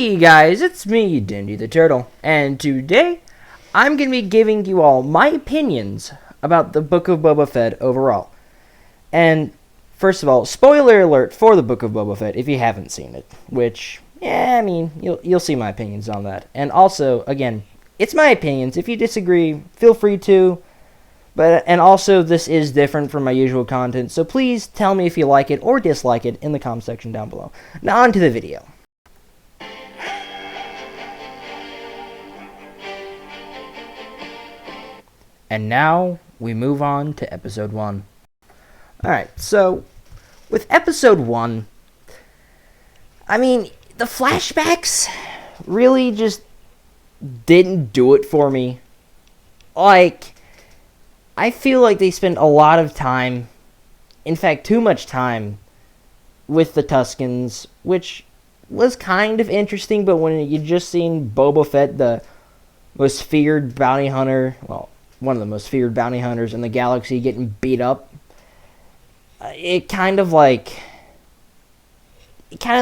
Hey guys, it's me, Dindy the Turtle, and today I'm going to be giving you all my opinions about the Book of Boba Fett overall. And first of all, spoiler alert for the Book of Boba Fett if you haven't seen it, which, yeah, I mean, you'll see my opinions on that. And also, again, it's my opinions. If you disagree, feel free to. And also, this is different from my usual content, so please tell me if you like it or dislike it in the comment section down below. Now on to the video. And now, we move on to Episode 1. Alright, so, with Episode 1, I mean, the flashbacks really just didn't do it for me. Like, I feel like they spent a lot of time, in fact, too much time, with the Tuskens, which was kind of interesting, but when you just seen Boba Fett, the most feared bounty hunter, well, one of the most feared bounty hunters in the galaxy, getting beat up, it kind of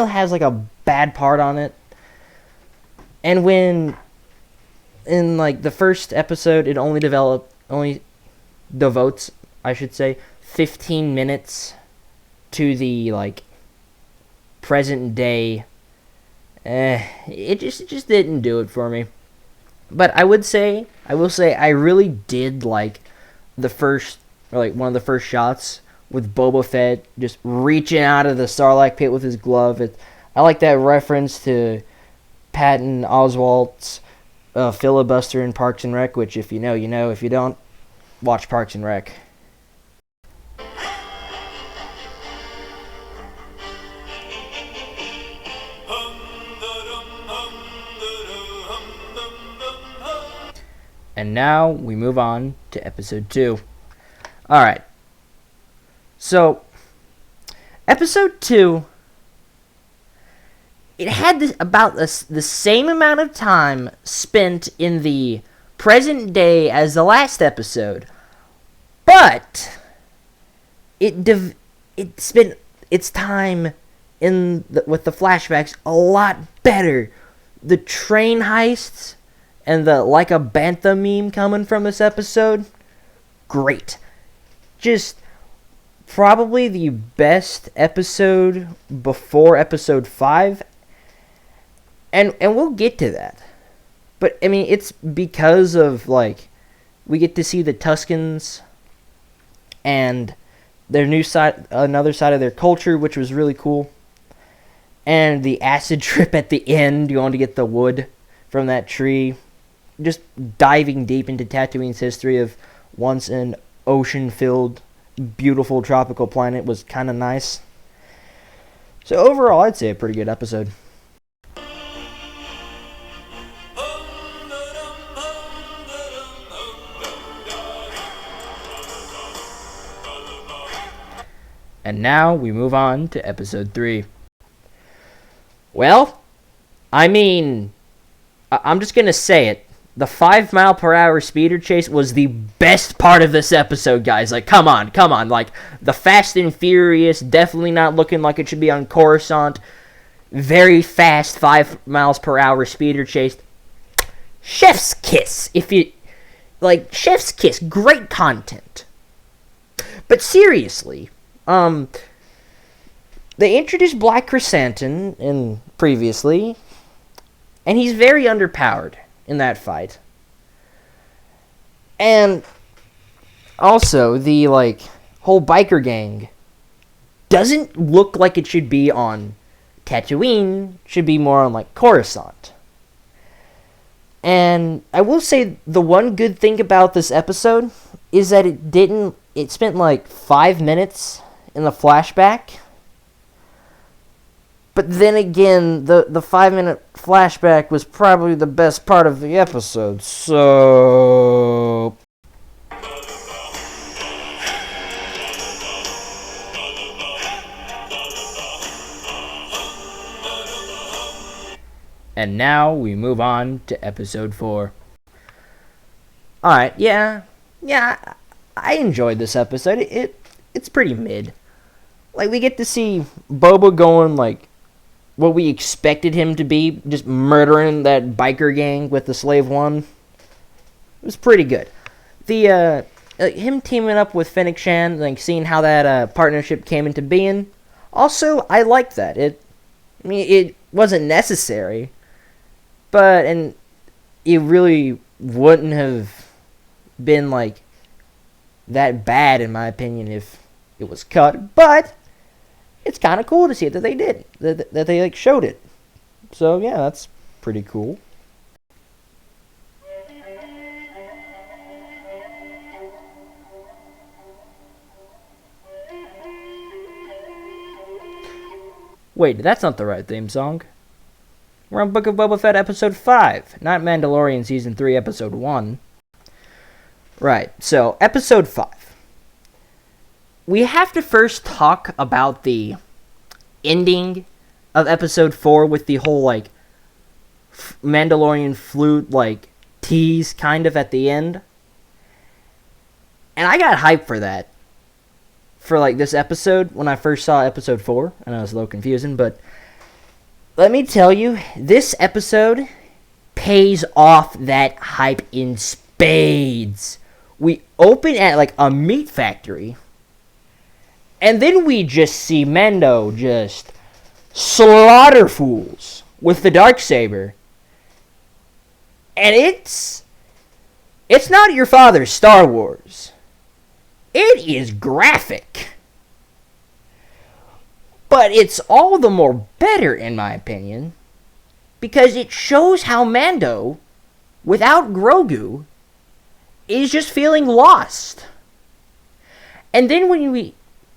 has like a bad part on it. And when in like the first episode, it only devotes, I should say, 15 minutes to the like present day. It just didn't do it for me. But I will say, I really did like the first, or like one of the first shots with Boba Fett just reaching out of the Sarlacc pit with his glove. I like that reference to Patton Oswalt's filibuster in Parks and Rec, which if you know, you know. If you don't, watch Parks and Rec. And now we move on to Episode 2. Alright. So, Episode 2, it had about the same amount of time spent in the present day as the last episode. But, it spent its time with the flashbacks a lot better. The train heists and the like a bantha meme coming from this episode, great. Just probably the best episode before Episode 5. And we'll get to that. But, I mean, it's because of, like, we get to see the Tuskens and their new side, another side of their culture, which was really cool. And the acid trip at the end, you want to get the wood from that tree. Just diving deep into Tatooine's history of once an ocean-filled, beautiful tropical planet was kind of nice. So overall, I'd say a pretty good episode. And now we move on to Episode 3. Well, I mean, I'm just going to say it. The 5-mile-per-hour speeder chase was the best part of this episode, guys. Like, come on. Like, the Fast and Furious, definitely not looking like it should be on Coruscant. Very fast 5-miles-per-hour speeder chase. Chef's kiss. Chef's kiss. Great content. But seriously, they introduced Black Chrysanthemum previously, and he's very underpowered in that fight. And also, the, whole biker gang doesn't look like it should be on Tatooine. Should be more on, Coruscant. And I will say the one good thing about this episode is that it spent, 5 minutes in the flashback. But then again, the 5-minute flashback was probably the best part of the episode, so... And now we move on to Episode 4. Alright, yeah, I enjoyed this episode. It's pretty mid. We get to see Boba going, what we expected him to be, just murdering that biker gang with the Slave One. It was pretty good. The him teaming up with Fennec Shan, like seeing how that partnership came into being. Also, I liked that. It wasn't necessary, but it really wouldn't have been like that bad in my opinion if it was cut. But it's kind of cool to see that they did, that they like showed it. So yeah, that's pretty cool. Wait, that's not the right theme song. We're on Book of Boba Fett episode 5, not Mandalorian season 3 episode 1. Right, so episode 5. We have to first talk about the ending of episode 4 with the whole, like, Mandalorian flute, like, tease kind of at the end. And I got hyped for that. For, like, this episode, when I first saw episode 4. I know it's a little confusing, but let me tell you, this episode pays off that hype in spades. We open at, like, a meat factory, and then we just see Mando just slaughter fools with the Darksaber. And it's not your father's Star Wars. It is graphic. But it's all the more better, in my opinion, because it shows how Mando, without Grogu, is just feeling lost. And then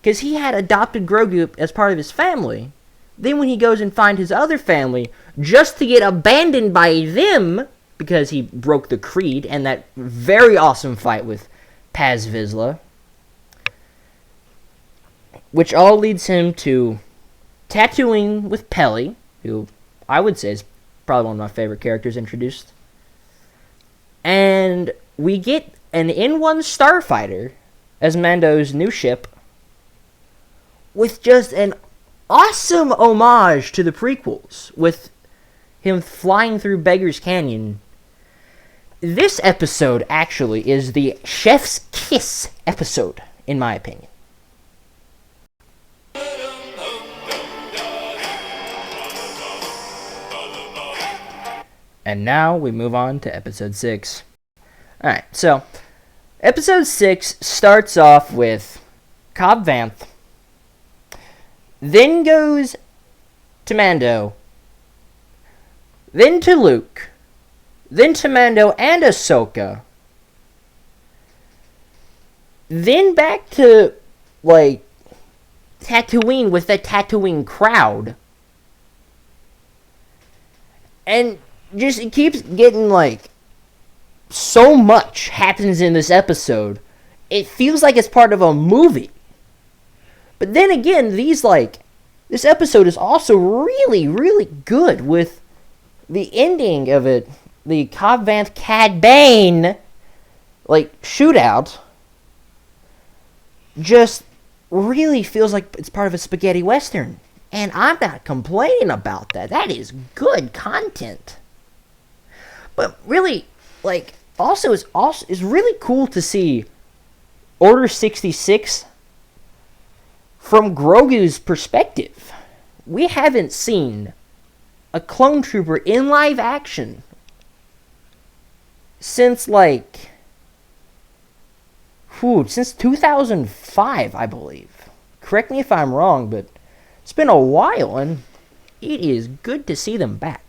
because he had adopted Grogu as part of his family, then when he goes and finds his other family, just to get abandoned by them, because he broke the creed, and that very awesome fight with Paz Vizsla, which all leads him to Tatooine with Peli, who I would say is probably one of my favorite characters introduced. And we get an N1 Starfighter as Mando's new ship, with just an awesome homage to the prequels, with him flying through Beggar's Canyon. This episode actually is the chef's kiss episode, in my opinion. And now we move on to episode 6. Alright, so episode 6 starts off with Cobb Vanth, then goes to Mando, then to Luke, then to Mando and Ahsoka, then back to, like, Tatooine with the Tatooine crowd. And just, it keeps getting, like, so much happens in this episode. It feels like it's part of a movie. But then again, this episode is also really, really good with the ending of it. The Cobb Vanth Cad Bane, like, shootout just really feels like it's part of a spaghetti western. And I'm not complaining about that. That is good content. But really, like, also is really cool to see Order 66 from Grogu's perspective. We haven't seen a clone trooper in live action since, like, since 2005, I believe. Correct me if I'm wrong, but it's been a while, and it is good to see them back.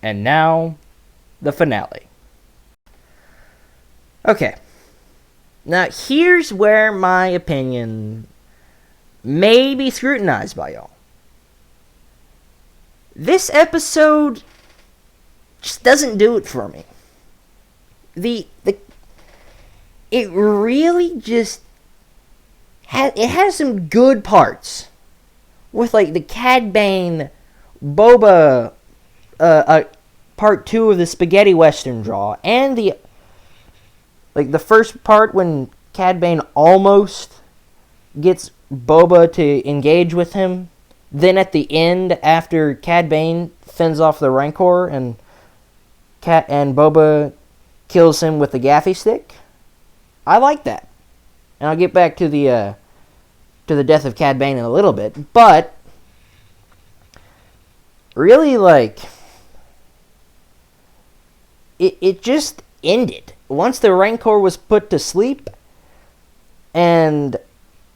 And now, the finale. Okay. Now, here's where my opinion may be scrutinized by y'all. This episode just doesn't do it for me. It really just has some good parts with, like, the Cad Bane, Boba, part 2 of the spaghetti western draw, and the first part when Cad Bane almost gets Boba to engage with him, then at the end, after Cad Bane fends off the Rancor and Boba kills him with the gaffy stick, I like that. And I'll get back to the death of Cad Bane in a little bit, but really, like, it just ended once the Rancor was put to sleep, and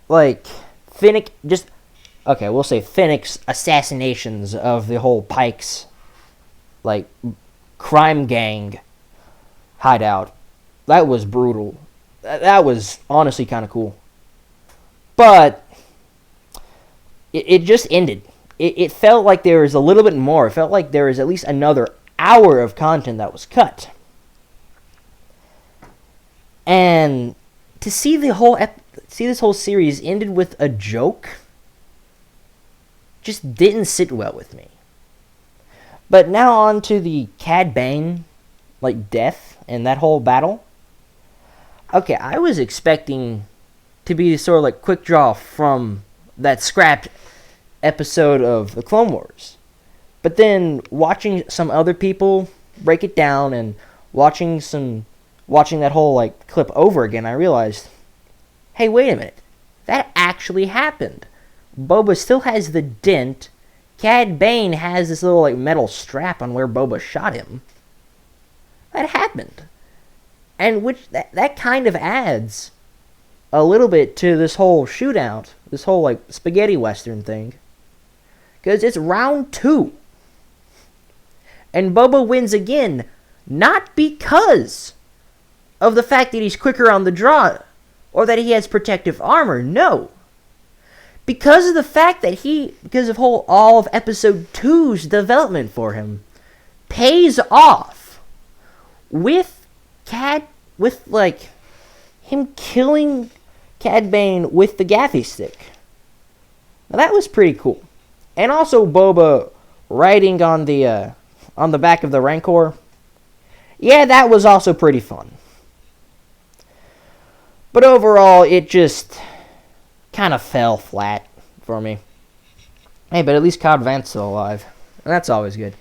like Fennec just we'll say Fennec's assassinations of the whole Pikes like crime gang hideout. That was brutal. That was honestly kind of cool. But it just ended. It felt like there was a little bit more. It felt like there was at least another hour of content that was cut. And to see this whole series ended with a joke just didn't sit well with me. But now on to the Cad Bane like death and that whole battle. Okay, I was expecting to be sort of like quick draw from that scrapped episode of the Clone Wars. But then watching some other people break it down and watching that whole like clip over again, I realized, hey, wait a minute. That actually happened. Boba still has the dent. Cad Bane has this little like metal strap on where Boba shot him. That happened. And which that kind of adds a little bit to this whole shootout, this whole like spaghetti western thing. Because it's round 2. And Boba wins again, not because of the fact that he's quicker on the draw or that he has protective armor, no. Because of the fact that because of all of episode 2's development for him pays off with him killing Cad Bane with the gaffy stick. Now that was pretty cool. And also Boba riding on the back of the Rancor. Yeah, that was also pretty fun. But overall, it just kind of fell flat for me. Hey, but at least Cobb Vanth's still alive. And that's always good.